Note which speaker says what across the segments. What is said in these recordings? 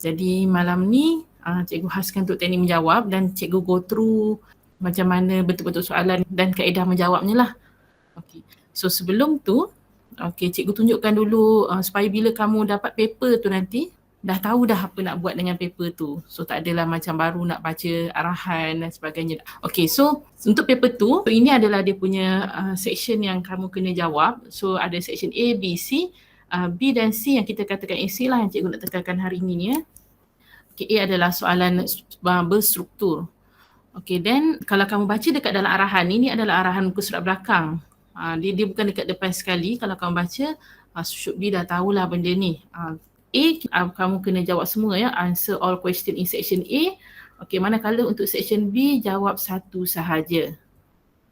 Speaker 1: Jadi malam ni cikgu khaskan untuk teknik menjawab dan cikgu go through macam mana betul-betul soalan dan kaedah menjawabnya lah. Okay. So sebelum tu, cikgu tunjukkan dulu supaya bila kamu dapat paper tu nanti, dah tahu dah apa nak buat dengan paper tu. So tak adalah macam baru nak baca arahan dan sebagainya. Okay, so untuk paper tu, ini adalah dia punya section yang kamu kena jawab. So ada section A, B, C, B dan C yang kita katakan AC lah yang cikgu nak tekankan hari ini ya. Okay, A adalah soalan berstruktur. Okay, then kalau kamu baca dekat dalam arahan, ini adalah arahan muka surat belakang. Dia bukan dekat depan sekali. Kalau kamu baca, should be dah tahulah benda ni. A, kamu kena jawab semua ya, answer all question in section A. Okay, manakala untuk section B, jawab satu sahaja.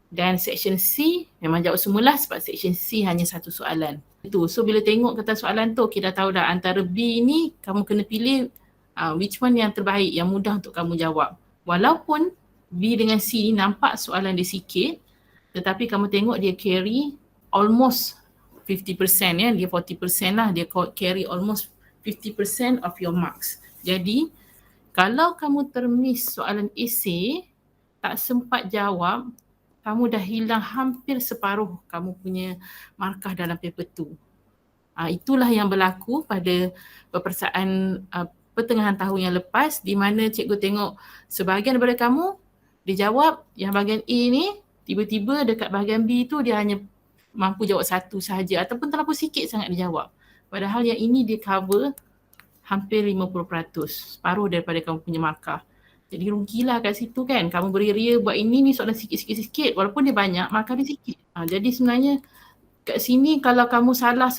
Speaker 1: Dan section C, memang jawab semualah sebab section C hanya satu soalan. Itu. So bila tengok kata soalan tu, okay dah tahu dah antara B ni, kamu kena pilih which one yang terbaik, yang mudah untuk kamu jawab. Walaupun B dengan C ni nampak soalan dia sikit, tetapi kamu tengok dia carry almost 50% ya, dia 40% lah, dia carry almost 50% of your marks. Jadi, kalau kamu termiss soalan esei, tak sempat jawab, kamu dah hilang hampir separuh kamu punya markah dalam paper tu. Itulah yang berlaku pada peperiksaan pertengahan tahun yang lepas di mana cikgu tengok sebahagian daripada kamu dia jawab yang bahagian A ni, tiba-tiba dekat bahagian B tu dia hanya mampu jawab satu sahaja ataupun terlalu sikit sangat dia jawab. Padahal yang ini dia cover hampir 50%, separuh daripada kamu punya markah. Jadi rugilah kat situ kan, kamu beria-ria buat ini soalan sikit-sikit walaupun dia banyak, markah dia sikit. Jadi sebenarnya kat sini kalau kamu salah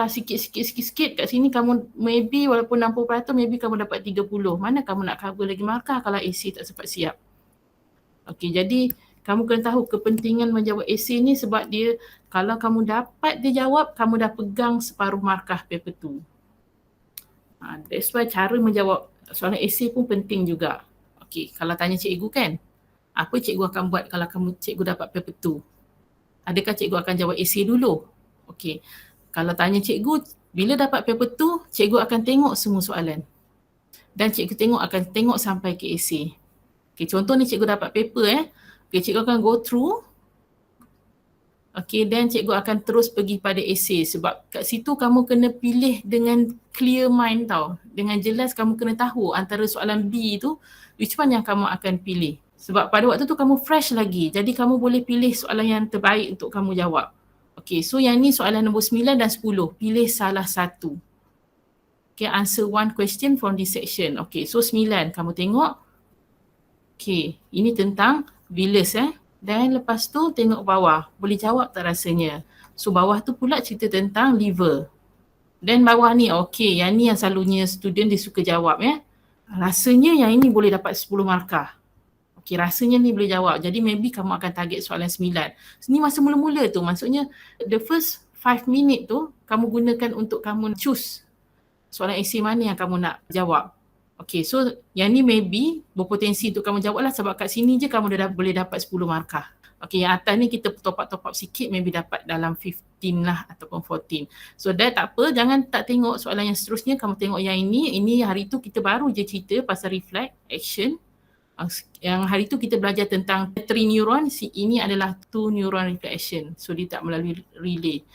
Speaker 1: sikit-sikit, kat sini kamu maybe walaupun 60% maybe kamu dapat 30. Mana kamu nak cover lagi markah kalau esei tak sempat siap. Okay, jadi kamu kena tahu kepentingan menjawab esei ni sebab dia kalau kamu dapat dia jawab, kamu dah pegang separuh markah paper tu. That's why cara menjawab soalan esei pun penting juga. Okay, kalau tanya cikgu kan, apa cikgu akan buat kalau cikgu dapat paper tu? Adakah cikgu akan jawab esei dulu? Okay, kalau tanya cikgu, bila dapat paper tu, cikgu akan tengok semua soalan. Dan cikgu akan tengok sampai ke esei. Okay, contoh ni cikgu dapat paper Okay, cikgu akan go through. Okay, dan cikgu akan terus pergi pada esei sebab kat situ kamu kena pilih dengan clear mind tau. Dengan jelas kamu kena tahu antara soalan B tu, which one yang kamu akan pilih. Sebab pada waktu tu kamu fresh lagi, jadi kamu boleh pilih soalan yang terbaik untuk kamu jawab. Okay, so yang ni soalan nombor 9 dan 10, pilih salah satu. Okay, answer one question from this section. Okay, so 9, kamu tengok. Okay, ini tentang villus Dan lepas tu tengok bawah, boleh jawab tak rasanya? So bawah tu pula cerita tentang liver. Dan bawah ni, okay, yang ni yang selalunya student dia suka jawab Rasanya yang ini boleh dapat 10 markah. Okay, rasanya ni boleh jawab. Jadi maybe kamu akan target soalan 9. Ini masa mula-mula tu, maksudnya the first 5 minute tu kamu gunakan untuk kamu choose soalan esei mana yang kamu nak jawab. Okay, so yang ni maybe berpotensi untuk kamu jawab lah sebab kat sini je kamu dah boleh dapat 10 markah. Okay, yang atas ni kita top up sikit maybe dapat dalam 15 lah ataupun 14. So that tak apa, jangan tak tengok soalan yang seterusnya, kamu tengok yang ini hari tu kita baru je cerita pasal reflect, action. Yang hari tu kita belajar tentang 3 neuron, ini adalah 2 neuron reflection. So dia tak melalui relay.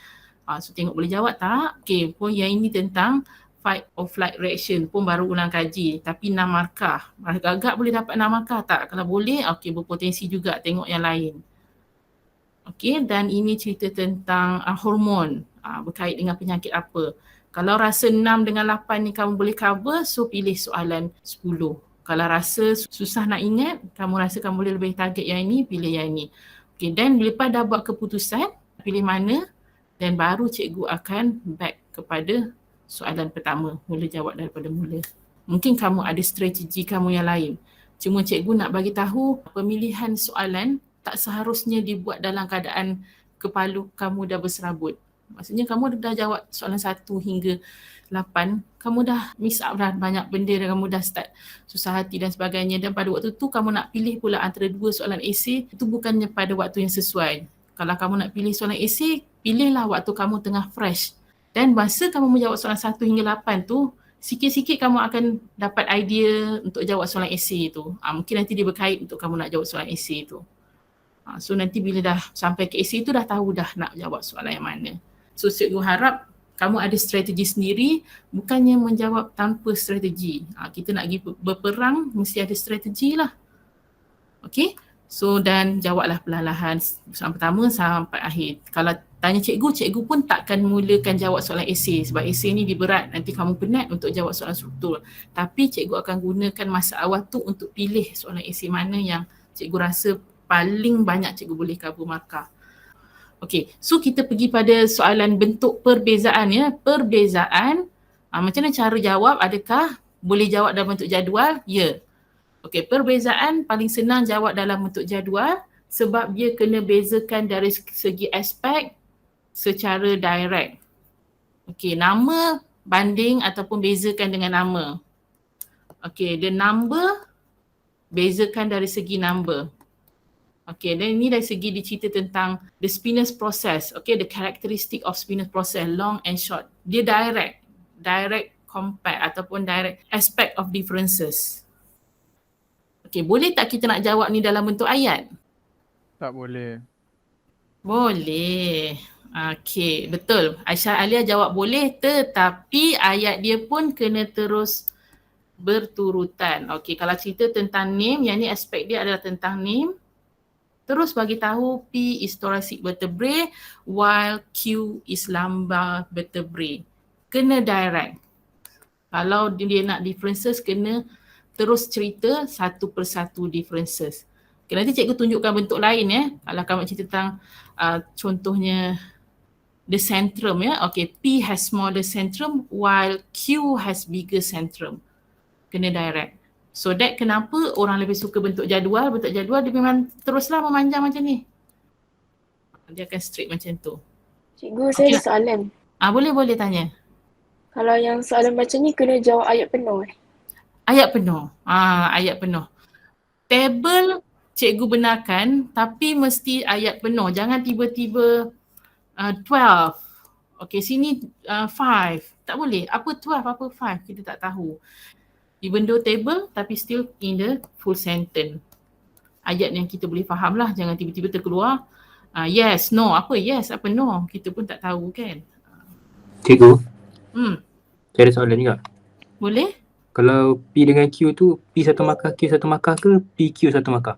Speaker 1: So tengok boleh jawab tak? Okay, pun yang ini tentang fight or flight reaction pun baru ulang kaji tapi 6 markah. Agak-agak boleh dapat 6 markah tak? Kalau boleh, okay, berpotensi juga tengok yang lain. Okay, dan ini cerita tentang hormon berkait dengan penyakit apa. Kalau rasa 6 dengan 8 ni kamu boleh cover, so pilih soalan 10. Kalau rasa susah nak ingat, kamu rasa kamu boleh lebih target yang ini, pilih yang ini. Okay, dan lepas dah buat keputusan, pilih mana dan baru cikgu akan back kepada soalan pertama, mula jawab daripada mula. Mungkin kamu ada strategi kamu yang lain. Cuma cikgu nak bagi tahu pemilihan soalan tak seharusnya dibuat dalam keadaan kepala kamu dah berserabut. Maksudnya kamu dah jawab soalan 1 hingga 8, kamu dah miss out dah banyak benda dan kamu dah start susah hati dan sebagainya. Dan pada waktu tu kamu nak pilih pula antara 2 soalan esei, itu bukannya pada waktu yang sesuai. Kalau kamu nak pilih soalan esei, pilihlah waktu kamu tengah fresh. Dan masa kamu menjawab soalan 1 hingga 8 tu, sikit-sikit kamu akan dapat idea untuk jawab soalan esei tu. Mungkin nanti dia berkait untuk kamu nak jawab soalan esei tu. So nanti bila dah sampai ke esei tu dah tahu dah nak jawab soalan yang mana. So cikgu harap kamu ada strategi sendiri, bukannya menjawab tanpa strategi. Kita nak pergi berperang, mesti ada strategi lah. Okay, so dan jawablah perlahan-lahan soalan pertama sampai akhir. Kalau tanya cikgu, cikgu pun takkan mulakan jawab soalan esei sebab esei ni dia berat, nanti kamu penat untuk jawab soalan struktur. Tapi cikgu akan gunakan masa awal tu untuk pilih soalan esei mana yang cikgu rasa paling banyak cikgu boleh cover markah. Okey, so kita pergi pada soalan bentuk perbezaan ya. Perbezaan, macam mana cara jawab? Adakah boleh jawab dalam bentuk jadual? Ya. Okey, perbezaan paling senang jawab dalam bentuk jadual sebab dia kena bezakan dari segi aspek secara direct. Okey, nama banding ataupun bezakan dengan nama. Okey, the number bezakan dari segi number. Okay, dan ini dari segi dicerita tentang the spinous process. Okay, the characteristic of spinous process, long and short. Dia direct compare ataupun direct aspect of differences. Okay, boleh tak kita nak jawab ni dalam bentuk ayat?
Speaker 2: Tak boleh.
Speaker 1: Boleh. Okay, betul. Aisyah Alia jawab boleh, tetapi ayat dia pun kena terus berturutan. Okay, kalau cerita tentang name, yang ni aspek dia adalah tentang name. Terus bagi tahu P is thoracic vertebrae while Q is lumbar vertebrae. Kena direct. Kalau dia nak differences, kena terus cerita satu persatu differences. Okay, nanti cikgu tunjukkan bentuk lain ya. Kalau kamu cerita tentang contohnya the centrum ya. Okay, P has smaller centrum while Q has bigger centrum. Kena direct. So that kenapa orang lebih suka bentuk jadual. Bentuk jadual dia memang teruslah memanjang macam ni. Dia akan straight macam tu.
Speaker 3: Cikgu, saya ada soalan.
Speaker 1: Boleh tanya.
Speaker 3: Kalau yang soalan macam ni kena jawab ayat penuh
Speaker 1: Ayat penuh. Ayat penuh. Table cikgu benarkan tapi mesti ayat penuh. Jangan tiba-tiba 12. Okay, sini 5. Tak boleh. Apa 12, apa 5? Kita tak tahu. Even though table tapi still in the full sentence. Ayat yang kita boleh faham lah. Jangan tiba-tiba terkeluar yes, no. Apa yes, apa no? Kita pun tak tahu kan.
Speaker 4: Cikgu, saya ada soalan juga.
Speaker 1: Boleh?
Speaker 4: Kalau P dengan Q tu, P satu markah, Q satu markah ke PQ satu markah?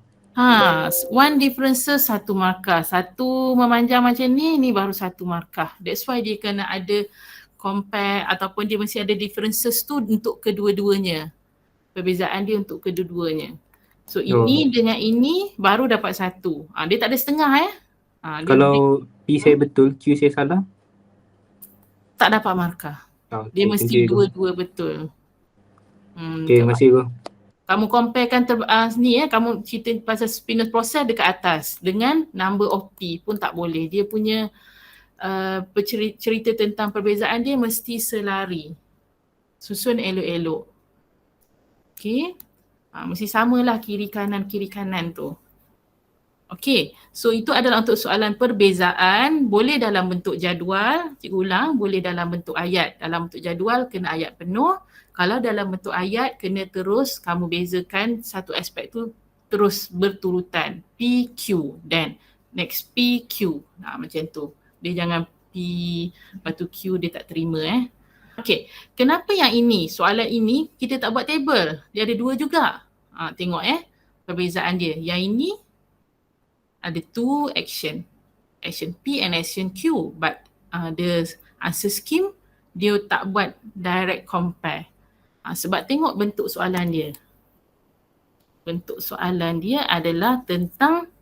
Speaker 1: One differences satu markah. Satu memanjang macam ni baru satu markah. That's why dia kena ada compare ataupun dia mesti ada differences tu untuk kedua-duanya. Perbezaan dia untuk kedua-duanya. So ini dengan ini baru dapat satu. Dia tak ada setengah ya.
Speaker 4: Kalau P saya betul, Q saya salah?
Speaker 1: Tak dapat markah. Dia mesti dua-dua betul.
Speaker 4: Okay, terima kasih Guru.
Speaker 1: Kamu comparekan ni ya, kamu cerita pasal spinous process dekat atas dengan number of P pun tak boleh. Dia punya cerita tentang perbezaan dia mesti selari. Susun elok-elok. Okay. Mesti samalah kiri kanan tu. Okay. So itu adalah untuk soalan perbezaan. Boleh dalam bentuk jadual. Cikgu ulang. Boleh dalam bentuk ayat. Dalam bentuk jadual kena ayat penuh. Kalau dalam bentuk ayat kena terus kamu bezakan satu aspek tu terus berturutan. P, Q dan next P, Q. Macam tu. Dia jangan P, lepas tu Q dia tak terima Okay, kenapa yang ini, soalan ini kita tak buat table? Dia ada dua juga. Tengok perbezaan dia. Yang ini ada two action. Action P and action Q. But the answer scheme dia tak buat direct compare. Sebab tengok bentuk soalan dia. Bentuk soalan dia adalah tentang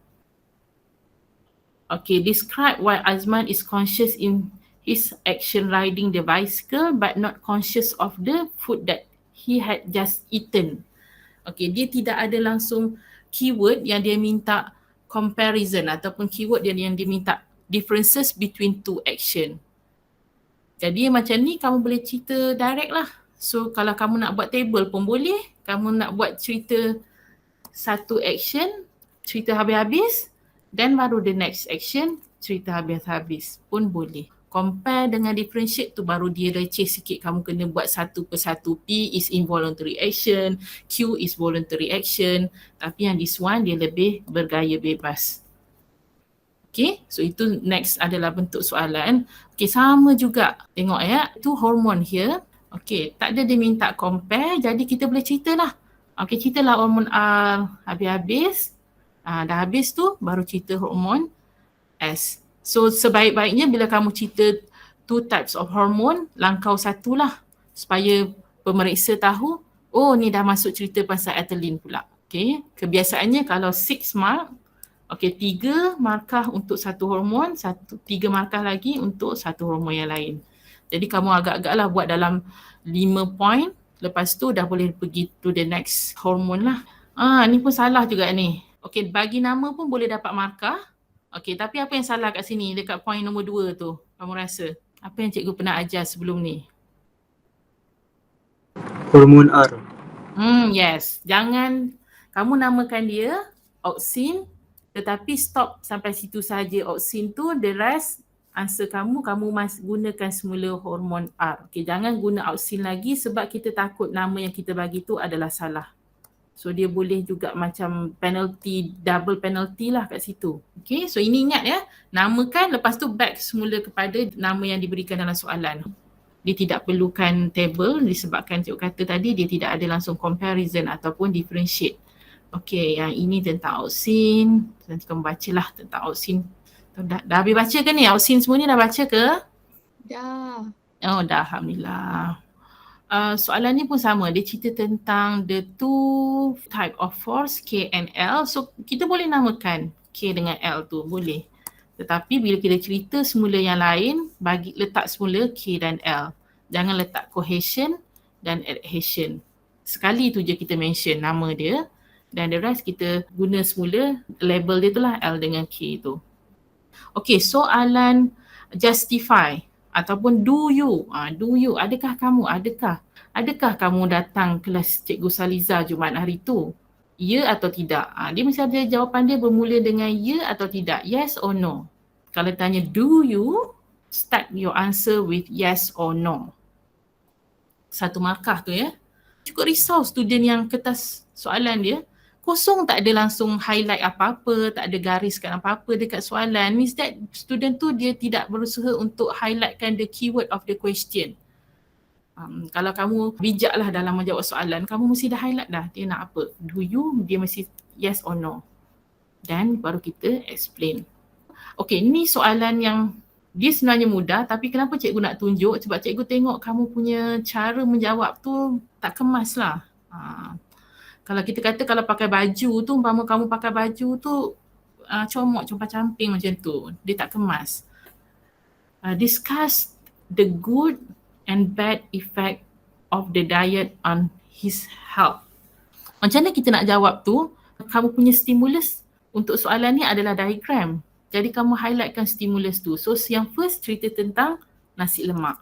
Speaker 1: describe why Azman is conscious in his action riding the bicycle but not conscious of the food that he had just eaten. Dia tidak ada langsung keyword yang dia minta comparison ataupun keyword yang dia minta differences between two action. Jadi macam ni kamu boleh cerita direct lah. So kalau kamu nak buat table pun boleh. Kamu nak buat cerita satu action, cerita habis-habis. Dan baru the next action, cerita habis-habis pun boleh. compare dengan differentiate tu baru dia receh sikit, kamu kena buat satu persatu. P is involuntary action, Q is voluntary action, tapi yang this one dia lebih bergaya bebas. Okay, so itu next adalah bentuk soalan. Okay, sama juga, tengok ya, tu hormone here. Okay, tak ada dia minta compare, jadi kita boleh cerita lah. Okay, ceritalah hormon R habis-habis. Dah habis tu baru cerita hormon S. So sebaik-baiknya bila kamu cerita two types of hormone, langkau satu lah supaya pemeriksa tahu, oh ni dah masuk cerita pasal ethylene pula. Okay, kebiasaannya kalau 6 mark, okay 3 markah untuk satu hormon, 3 markah lagi untuk satu hormon yang lain. Jadi kamu agak-agaklah buat dalam 5 point, lepas tu dah boleh pergi to the next hormone lah. Ni pun salah juga ni. Okay, bagi nama pun boleh dapat markah. Okay, tapi apa yang salah kat sini dekat point nombor 2 tu? Kamu rasa? Apa yang cikgu pernah ajar sebelum ni?
Speaker 4: Hormon R.
Speaker 1: Yes. Jangan kamu namakan dia auxin, tetapi stop sampai situ saja auxin tu, the rest answer kamu gunakan semula hormon R. Okay, jangan guna auxin lagi sebab kita takut nama yang kita bagi tu adalah salah. So dia boleh juga macam penalty, double penalty lah kat situ. Okay, so ini ingat ya, namakan lepas tu back semula kepada nama yang diberikan dalam soalan. Dia tidak perlukan table disebabkan cikgu kata tadi dia tidak ada langsung comparison ataupun differentiate. Okay, yang ini tentang auxin, nanti kamu bacalah tentang auxin. Dah habis baca ke ni? Auxin semua ni dah baca ke?
Speaker 5: Dah.
Speaker 1: Oh dah, Alhamdulillah. Soalan ni pun sama, dia cerita tentang the two type of force K and L. So kita boleh namakan K dengan L tu, boleh. Tetapi bila kita cerita semula yang lain, letak semula K dan L. Jangan letak cohesion dan adhesion. Sekali tu je kita mention nama dia, dan the rest kita guna semula label dia tu lah, L dengan K tu. Okay, soalan justify ataupun do you, adakah kamu datang kelas Cikgu Saliza Jumaat hari tu? Ya atau tidak? Dia mesti ada jawapan dia bermula dengan ya atau tidak, yes or no. Kalau tanya do you, start your answer with yes or no. 1 markah tu ya. Cukup risau student yang kertas soalan dia kosong, tak ada langsung highlight apa-apa, tak ada gariskan apa-apa dekat soalan. Means that student tu dia tidak berusaha untuk highlightkan the keyword of the question. Kalau kamu bijaklah dalam menjawab soalan, kamu mesti dah highlight dah dia nak apa. Do you, dia mesti yes or no. Dan baru kita explain. Okay, ni soalan yang dia sebenarnya mudah, tapi kenapa cikgu nak tunjuk? Sebab cikgu tengok kamu punya cara menjawab tu tak kemas lah. Kalau kita kata kalau pakai baju tu, umpama kamu pakai baju tu comot, compang-camping macam tu, dia tak kemas. Discuss the good and bad effect of the diet on his health. Macam mana kita nak jawab tu? Kamu punya stimulus untuk soalan ni adalah diagram. Jadi kamu highlightkan stimulus tu. So yang first cerita tentang nasi lemak.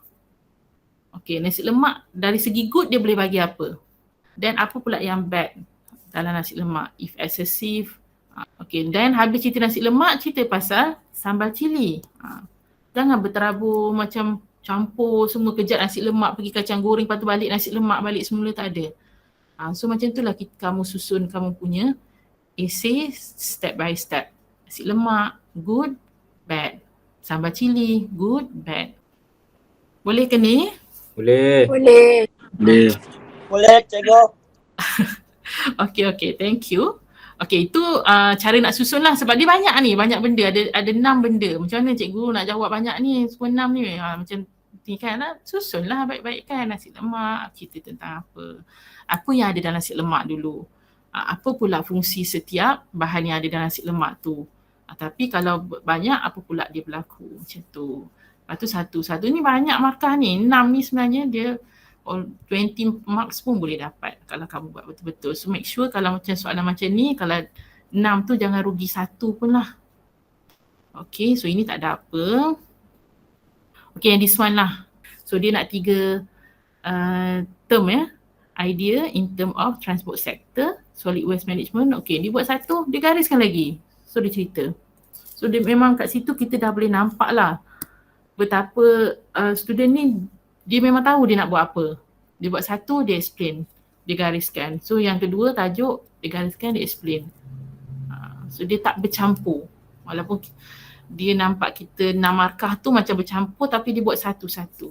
Speaker 1: Okay, nasi lemak dari segi good dia boleh bagi apa? Dan apa pula yang bad dalam nasi lemak? If excessive. Okay, dan habis cerita nasi lemak, cerita pasal sambal cili. Jangan berterabur macam campur semua, kejap nasi lemak, pergi kacang goreng, lepas tu balik nasi lemak, balik semula, tak ada. So macam itulah kamu susun kamu punya essay step by step. Nasi lemak, good, bad. Sambal cili, good, bad. Boleh ke ni?
Speaker 4: Boleh.
Speaker 3: Boleh.
Speaker 6: Boleh, cikgu.
Speaker 1: Okay, thank you. Okay, itu cara nak susun lah sebab dia banyak ni, banyak benda, ada 6 benda. Macam mana cikgu nak jawab banyak ni, semua 6 ni. Macam ni kan, susun lah baik-baik kan. Nasi lemak, cerita tentang apa yang ada dalam nasi lemak dulu. Apa pula fungsi setiap bahan yang ada dalam nasi lemak tu. Tapi kalau banyak, apa pula dia berlaku, macam tu. Lepas tu satu ni banyak markah ni, 6 ni sebenarnya dia 20 marks pun boleh dapat kalau kamu buat betul-betul. So make sure kalau macam soalan macam ni, kalau 6 tu jangan rugi 1 pun lah. Okay, so ini tak ada apa. Okay, yang this one lah. So dia nak 3 term ya. Idea in term of transport sector, solid waste management. Okay, dia buat 1, dia gariskan lagi. So dia cerita. So dia memang kat situ kita dah boleh nampak lah betapa student ni dia memang tahu dia nak buat apa. Dia buat satu, dia explain, dia gariskan. So yang kedua tajuk, dia gariskan, dia explain. So dia tak bercampur. Walaupun dia nampak kita 6 markah tu macam bercampur tapi dia buat satu-satu.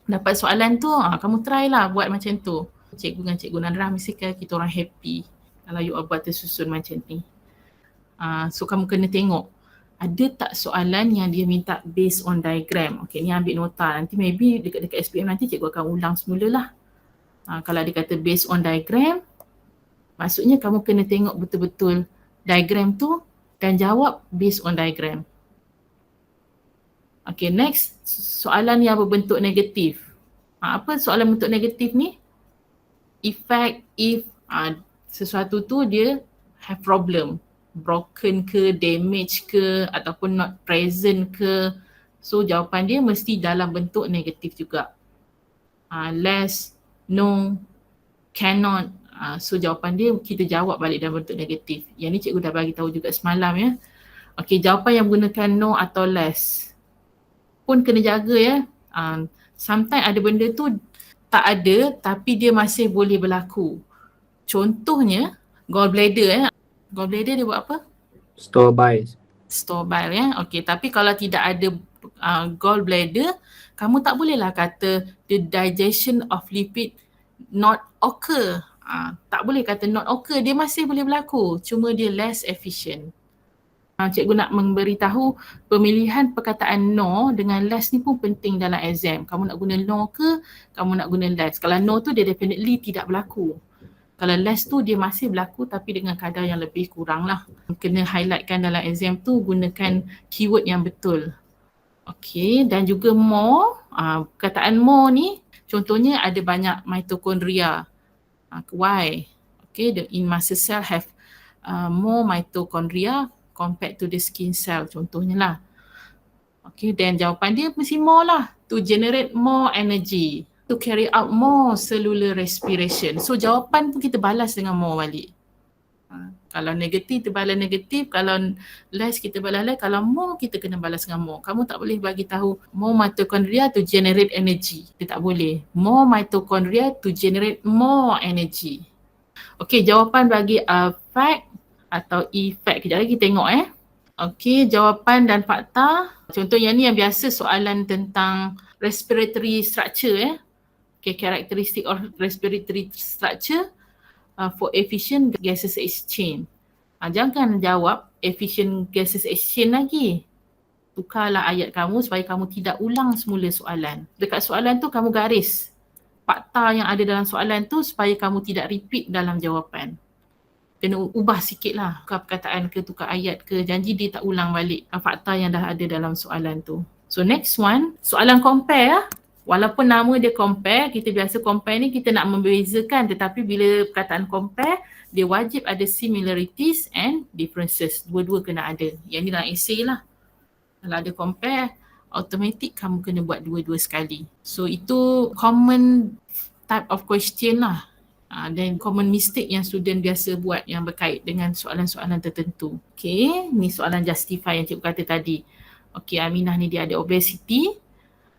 Speaker 1: Dapat soalan tu, kamu try lah buat macam tu. Cikgu dengan Cikgu Nadra mesti kita orang happy kalau you buat tersusun macam ni. So kamu kena tengok ada tak soalan yang dia minta based on diagram. Okay, ni ambil nota. Nanti maybe dekat SPM nanti cikgu akan ulang semula lah. Kalau dia kata based on diagram, maksudnya kamu kena tengok betul-betul diagram tu dan jawab based on diagram. Okay, next soalan yang berbentuk negatif. Apa soalan bentuk negatif ni? Effect if sesuatu tu dia have problem. Broken ke, damage ke, ataupun not present ke. So jawapan dia mesti dalam bentuk negatif juga. Less, no, cannot. So jawapan dia kita jawab balik dalam bentuk negatif. Yang ni cikgu dah bagi tahu juga semalam ya. Okay, jawapan yang menggunakan no atau less pun kena jaga ya. Sometimes ada benda tu tak ada tapi dia masih boleh berlaku. Contohnya gallbladder Gallbladder dia buat apa?
Speaker 4: Store bile.
Speaker 1: Store bile ya. Okay, tapi kalau tidak ada gallbladder, kamu tak bolehlah kata the digestion of lipid not occur. Tak boleh kata not occur, dia masih boleh berlaku. Cuma dia less efficient. Cikgu nak memberitahu pemilihan perkataan no dengan less ni pun penting dalam exam. Kamu nak guna no ke, kamu nak guna less. Kalau no tu dia definitely tidak berlaku. Kalau less tu dia masih berlaku tapi dengan kadar yang lebih kurang lah. Kena highlightkan dalam exam tu gunakan keyword yang betul. Okay, dan juga more. Perkataan more ni contohnya ada banyak mitokondria. Why? Okay, the in muscle cell have more mitochondria compared to the skin cell contohnya lah. Okay, dan jawapan dia mesti more lah. To generate more energy. To carry out more cellular respiration. So jawapan pun kita balas dengan more balik. Kalau negatif kita balas negatif, kalau less kita balas less, kalau more kita kena balas dengan more. Kamu tak boleh bagi tahu more mitochondria to generate energy. Dia tak boleh. More mitochondria to generate more energy. Okay, jawapan bagi fact atau effect. Kejap lagi tengok Okay, jawapan dan fakta. Contoh yang ni yang biasa soalan tentang respiratory structure Okay, characteristic of respiratory structure for efficient gases exchange. Jangan jawab efficient gases exchange lagi. Tukarlah ayat kamu supaya kamu tidak ulang semula soalan. Dekat soalan tu kamu garis fakta yang ada dalam soalan tu supaya kamu tidak repeat dalam jawapan. Kena ubah sikit lah, tukar perkataan ke, tukar ayat ke, janji dia tak ulang balik fakta yang dah ada dalam soalan tu. So next one, soalan compare Walaupun nama dia compare, kita biasa compare ni kita nak membezakan, tetapi bila perkataan compare, dia wajib ada similarities and differences. Dua-dua kena ada. Yang ni dalam essay lah. Kalau ada compare, automatic kamu kena buat dua-dua sekali. So itu common type of question lah. Dan common mistake yang student biasa buat yang berkait dengan soalan-soalan tertentu. Okay, ni soalan justify yang cikgu kata tadi. Okay, Aminah ni dia ada obesity.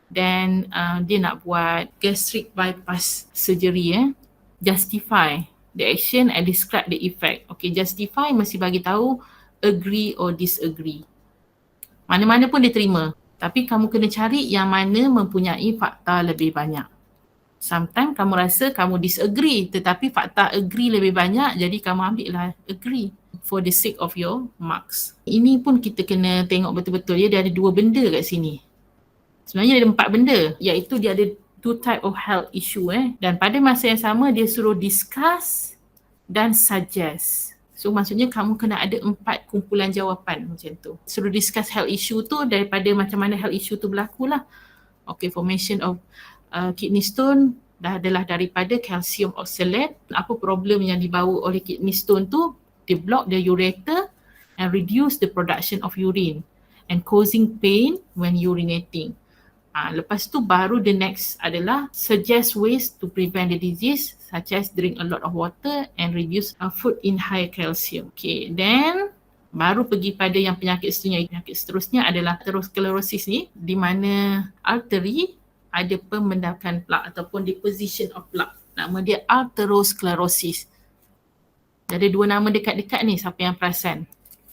Speaker 1: Dan dia nak buat gastric bypass surgery Justify the action and describe the effect. Okay, justify mesti bagi tahu agree or disagree. Mana-mana pun dia terima. Tapi kamu kena cari yang mana mempunyai fakta lebih banyak. Sometimes kamu rasa kamu disagree tetapi fakta agree lebih banyak, jadi kamu ambil lah agree for the sake of your marks. Ini pun kita kena tengok betul-betul dia ada dua benda kat sini. Sebenarnya ada 4 benda, iaitu dia ada 2 type of health issue dan pada masa yang sama dia suruh discuss dan suggest. So maksudnya kamu kena ada 4 kumpulan jawapan macam tu. Suruh discuss health issue tu daripada macam mana health issue tu berlaku lah. Okay, formation of kidney stone dah adalah daripada calcium oxalate. Apa problem yang dibawa oleh kidney stone tu? They block the ureter and reduce the production of urine and causing pain when urinating. Lepas tu baru the next adalah suggest ways to prevent the disease such as drink a lot of water and reduce food in high calcium. Okay, then Baru pergi pada yang penyakit seterusnya. Penyakit seterusnya adalah atherosclerosis ni, di mana arteri ada pembendakan plak ataupun deposition of plak. Nama dia atherosclerosis. Ada dua nama dekat-dekat ni, siapa yang perasan?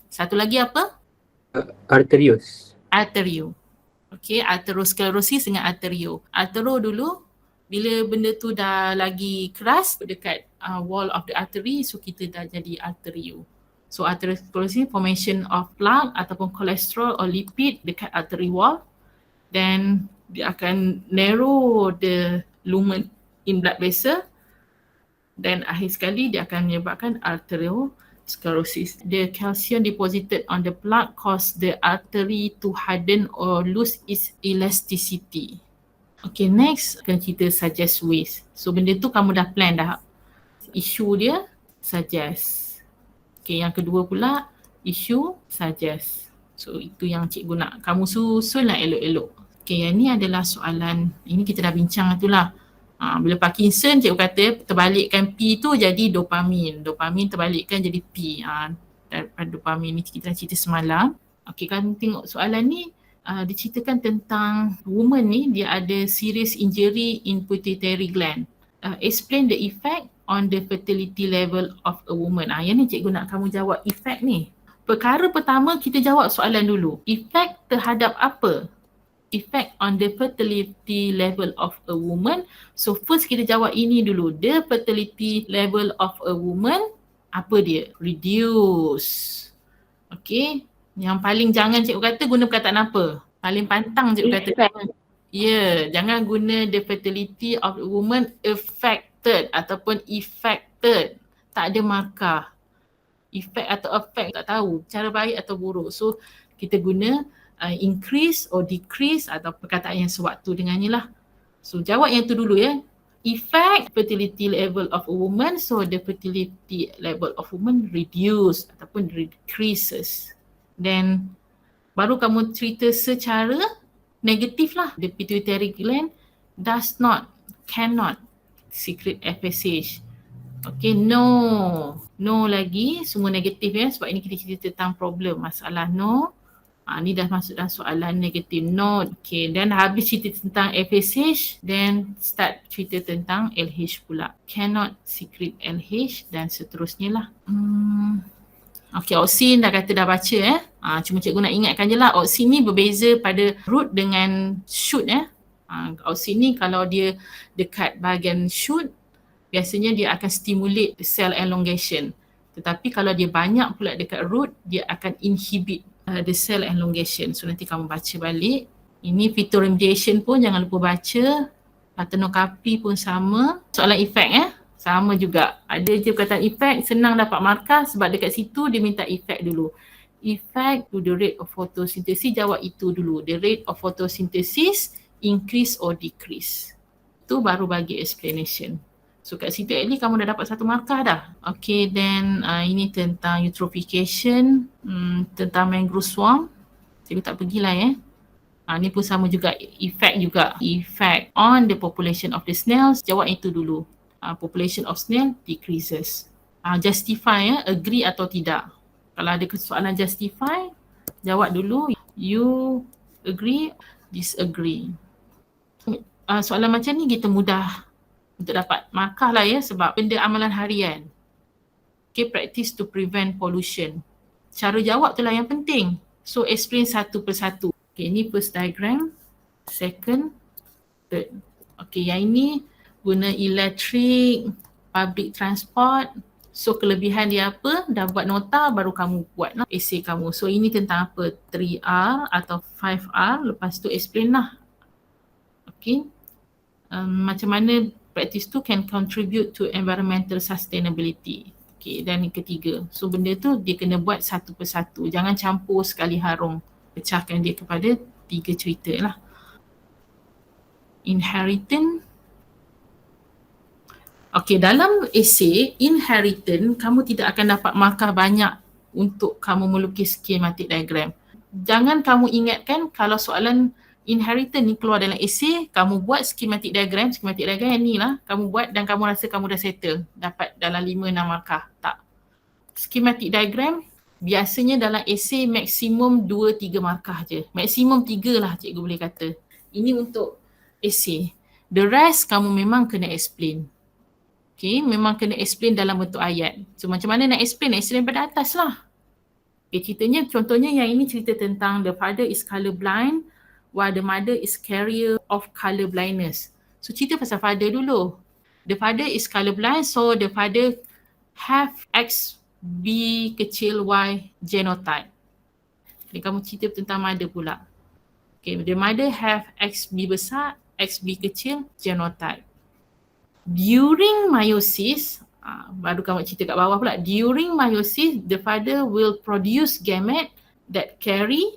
Speaker 1: Satu lagi apa?
Speaker 4: Arterius.
Speaker 1: Arterio. Okay, atherosclerosis dengan arterio. Artero dulu, bila benda tu dah lagi keras dekat wall of the artery, so kita dah jadi arterio. So atherosclerosis, formation of plaque ataupun kolesterol or lipid dekat artery wall, then dia akan narrow the lumen in blood vessel, dan akhir sekali dia akan menyebabkan arteriosclerosis. The calcium deposited on the plaque cause the artery to harden or lose its elasticity. Okay, next akan cerita suggest ways. So benda tu kamu dah plan dah. Isu dia suggest. Okay, yang kedua pula isu suggest. So itu yang cikgu nak kamu susun lah elok-elok. Okay, yang ni adalah soalan, ini kita dah bincang tu lah. Bila Parkinson, cikgu kata terbalikkan P tu jadi dopamin. Dopamin terbalikkan jadi P. Daripada dopamin ni kita dah cerita semalam. Okay, kan tengok soalan ni, diceritakan tentang woman ni dia ada serious injury in pituitary gland. Explain the effect on the fertility level of a woman. Yang ni cikgu nak kamu jawab effect ni. Perkara pertama kita jawab soalan dulu. Effect terhadap apa? Effect on the fertility level of a woman. So first kita jawab ini dulu. The fertility level of a woman, apa dia? Reduce. Okay. Yang paling jangan cikgu kata guna perkataan apa? Paling pantang cikgu kata. Jangan guna the fertility of a woman affected ataupun affected. Tak ada markah. Effect atau affect tak tahu. Cara baik atau buruk. So kita guna increase or decrease atau perkataan yang sewaktu dengannya lah. So jawab yang tu dulu ya. Effect fertility level of a woman. So the fertility level of woman reduce ataupun decreases. Then baru kamu cerita secara negatif lah. The pituitary gland does not, cannot secrete FSH. Okay, no lagi, semua negatif ya, sebab ini kita cerita tentang problem, masalah no. Ni dah masuk dalam soalan negatif, no. Okay, dan habis cerita tentang FSH, then start cerita tentang LH pula. Cannot secrete LH dan seterusnya lah. Okay, oxin dah kata dah baca cuma cikgu nak ingatkan je lah, oxin ni berbeza pada root dengan shoot Oxin ni kalau dia dekat bahagian shoot, biasanya dia akan stimulate the cell elongation. Tetapi kalau dia banyak pula dekat root, dia akan inhibit the cell elongation. So nanti kamu baca balik. Ini phytoremediation pun jangan lupa baca. Parthenocarpy pun sama. Soalan effect sama juga. Ada je perkataan effect, senang dapat markah sebab dekat situ dia minta effect dulu. Effect to the rate of photosynthesis, jawab itu dulu. The rate of photosynthesis increase or decrease. Itu baru bagi explanation. So kat situ at least kamu dah dapat satu markah dah. Okay, then ini tentang eutrophication, tentang mangrove swamp. Cikgu tak pergilah ni pun sama juga, effect juga. Effect on the population of the snails, jawab itu dulu. Population of snail decreases. Justify agree atau tidak. Kalau ada soalan justify, jawab dulu you agree, disagree. Soalan macam ni kita mudah untuk dapat markah lah sebab benda amalan harian. Okay, practice to prevent pollution. Cara jawab tu lah yang penting. So explain satu persatu. Okay, ni first diagram, second, third. Okay, yang ini guna electric, public transport. So kelebihan dia apa? Dah buat nota baru kamu buat lah essay kamu. So ini tentang apa? 3R atau 5R. Lepas tu explain lah. Okay. Macam mana practice tu can contribute to environmental sustainability. Okay, dan yang ketiga. So benda tu dia kena buat satu persatu. Jangan campur sekali harung. Pecahkan dia kepada 3 cerita lah. Inheritance. Okay, dalam essay inheritance, kamu tidak akan dapat markah banyak untuk kamu melukis schematic diagram. Jangan kamu ingatkan kalau soalan inheritance ni keluar dalam essay, kamu buat schematic diagram yang ni lah, kamu buat dan kamu rasa kamu dah settle, dapat dalam 5-6 markah. Tak. Schematic diagram Biasanya dalam esei maksimum 2-3 markah je. Maksimum 3 lah cikgu boleh kata. Ini untuk esei. The rest kamu memang kena explain. Okay, memang kena explain dalam bentuk ayat. So macam mana nak explain? Explain pada atas lah. Okay, ceritanya, contohnya yang ini cerita tentang the father is colourblind while the mother is carrier of colour blindness. So cerita pasal father dulu. The father is colourblind, so the father have X, B kecil, Y genotype. Jadi kamu cerita tentang mother pula. Okay, the mother have XB besar, XB kecil, genotype. During meiosis, baru kamu cerita kat bawah pula. During meiosis, the father will produce gamete that carry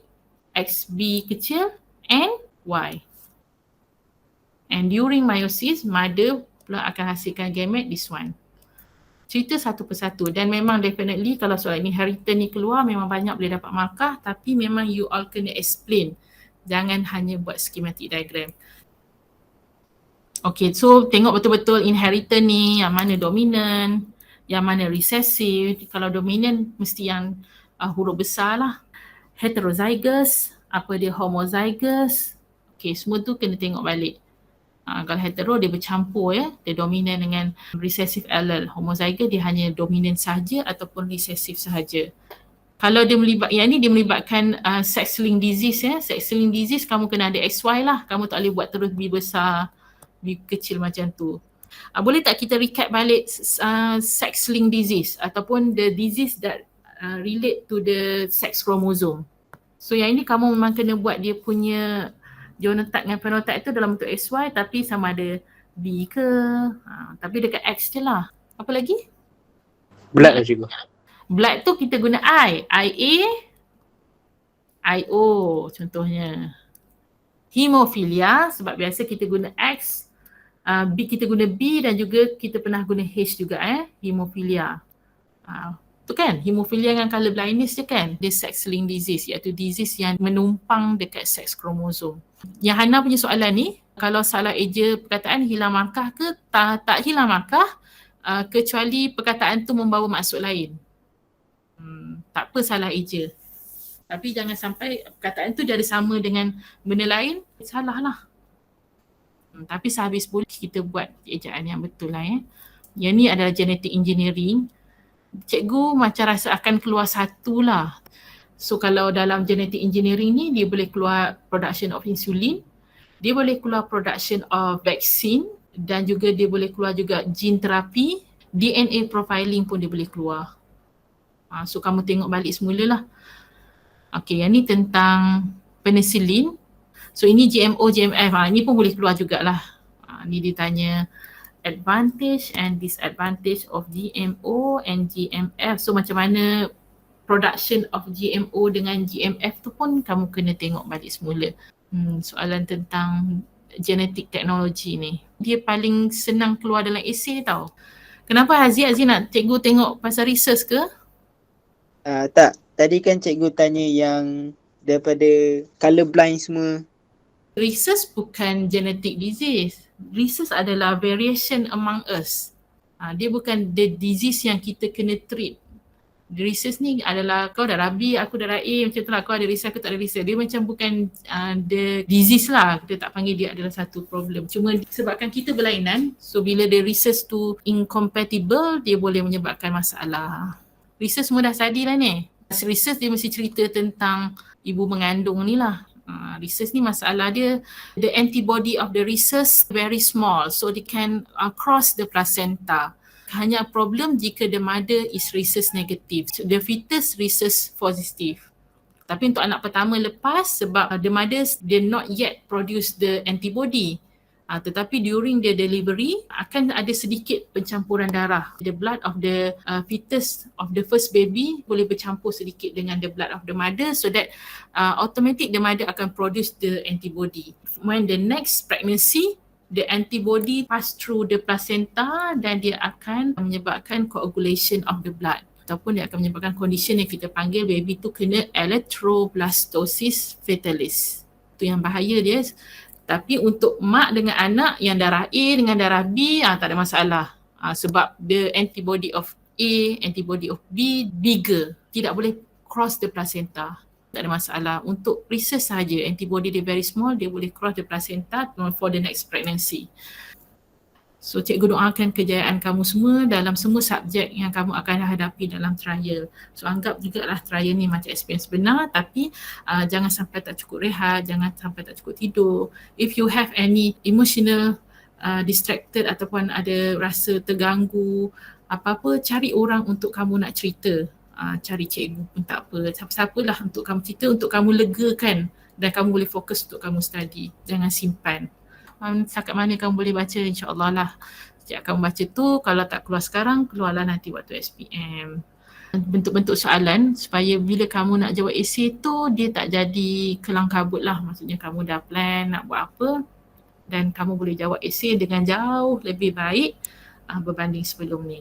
Speaker 1: XB kecil and Y. And during meiosis, mother pula akan hasilkan gamete this one. Cerita satu persatu dan memang definitely kalau soal inheritance ni keluar memang banyak boleh dapat markah, tapi memang you all kena explain. Jangan hanya buat schematic diagram. Okay, so tengok betul-betul inheritance ni yang mana dominant, yang mana recessive. Kalau dominant mesti yang huruf besar lah. Heterozygous, apa dia homozygous. Okay, semua tu kena tengok balik. Kalau hetero dia bercampur ya, dia dominant dengan recessive allele. Homozygous dia hanya dominant sahaja ataupun recessive sahaja. Kalau dia yang ni dia melibatkan sex-linked disease ya. Sex-linked disease kamu kena ada XY lah. Kamu tak boleh buat terus B besar, B kecil macam tu. Boleh tak kita recap balik sex-linked disease ataupun the disease that relate to the sex chromosome. So yang ini kamu memang kena buat dia punya genotype dengan phenotype tu dalam bentuk XY tapi sama ada B ke, tapi dekat X je lah. Apa lagi?
Speaker 4: Blood lah cikgu.
Speaker 1: Blood tu kita guna I, IA, IO contohnya. Hemophilia sebab biasa kita guna X, B kita guna B dan juga kita pernah guna H juga hemophilia. Tu kan hemophilia dengan colour blindness je kan, dia sex-linked disease iaitu disease yang menumpang dekat sex chromosome. Yang Hana punya soalan ni, kalau salah eja perkataan hilang markah ke tak hilang markah kecuali perkataan tu membawa maksud lain. Tak apa salah eja. Tapi jangan sampai perkataan tu jadi sama dengan benda lain, salah lah. Tapi sehabis boleh kita buat ejaan yang betul lah Yang ni adalah genetic engineering. Cikgu macam rasa akan keluar satu lah. So kalau dalam genetic engineering ni dia boleh keluar production of insulin, dia boleh keluar production of vaccine dan juga dia boleh keluar juga gene therapy, DNA profiling pun dia boleh keluar. So kamu tengok balik semula lah. Okay, yang ni tentang penicillin. So ini GMO, GMF, ini pun boleh keluar jugalah. Ni dia tanya advantage and disadvantage of GMO and GMF. So macam mana production of GMO dengan GMF tu pun kamu kena tengok balik semula. Soalan tentang genetic technology ni. Dia paling senang keluar dalam esei tau. Kenapa Haziq nak cikgu tengok pasal research ke?
Speaker 6: Tak, tadi kan cikgu tanya yang daripada colourblind semua.
Speaker 1: Research bukan genetic disease. Research adalah variation among us. Dia bukan the disease yang kita kena treat. The research ni adalah kau dah rabi, aku dah raib, macam tu lah. Kau ada research, aku tak ada research. Dia macam bukan the disease lah. Kita tak panggil dia adalah satu problem. Cuma sebabkan kita berlainan, so bila the research tu incompatible, dia boleh menyebabkan masalah. Research semua dah study lah ni. Research dia mesti cerita tentang ibu mengandung ni lah. Research ni masalah dia, the antibody of the research very small, so they can cross the placenta. Hanya problem jika the mother is rhesus negative, the fetus rhesus positive. Tapi untuk anak pertama lepas, sebab the mothers they not yet produce the antibody, tetapi during the delivery akan ada sedikit pencampuran darah. The blood of the fetus of the first baby boleh bercampur sedikit dengan the blood of the mother, so that automatic the mother akan produce the antibody. When the next pregnancy, the antibody pass through the placenta dan dia akan menyebabkan coagulation of the blood ataupun dia akan menyebabkan condition yang kita panggil baby tu kena erythroblastosis fetalis. Tu yang bahaya dia. Tapi untuk mak dengan anak yang darah A dengan darah B tak ada masalah. Sebab the antibody of A, antibody of B bigger. Tidak boleh cross the placenta. Tak ada masalah. Untuk research sahaja, antibody dia very small, dia boleh cross the placenta for the next pregnancy. So cikgu doakan kejayaan kamu semua dalam semua subjek yang kamu akan hadapi dalam trial. So anggap jugalah trial ni macam experience benar, tapi jangan sampai tak cukup rehat, jangan sampai tak cukup tidur. If you have any emotional distracted ataupun ada rasa terganggu, apa-apa, cari orang untuk kamu nak cerita. Cari cikgu pun tak apa, siapa-siapalah untuk kamu cerita, untuk kamu legakan dan kamu boleh fokus untuk kamu study. Jangan simpan. Setakat mana kamu boleh baca, insyaAllah lah. Sejak kamu baca tu, kalau tak keluar sekarang, keluarlah nanti waktu SPM. Bentuk-bentuk soalan supaya bila kamu nak jawab esei tu, dia tak jadi kelang kabut lah. Maksudnya kamu dah plan nak buat apa dan kamu boleh jawab esei dengan jauh lebih baik berbanding sebelum ni.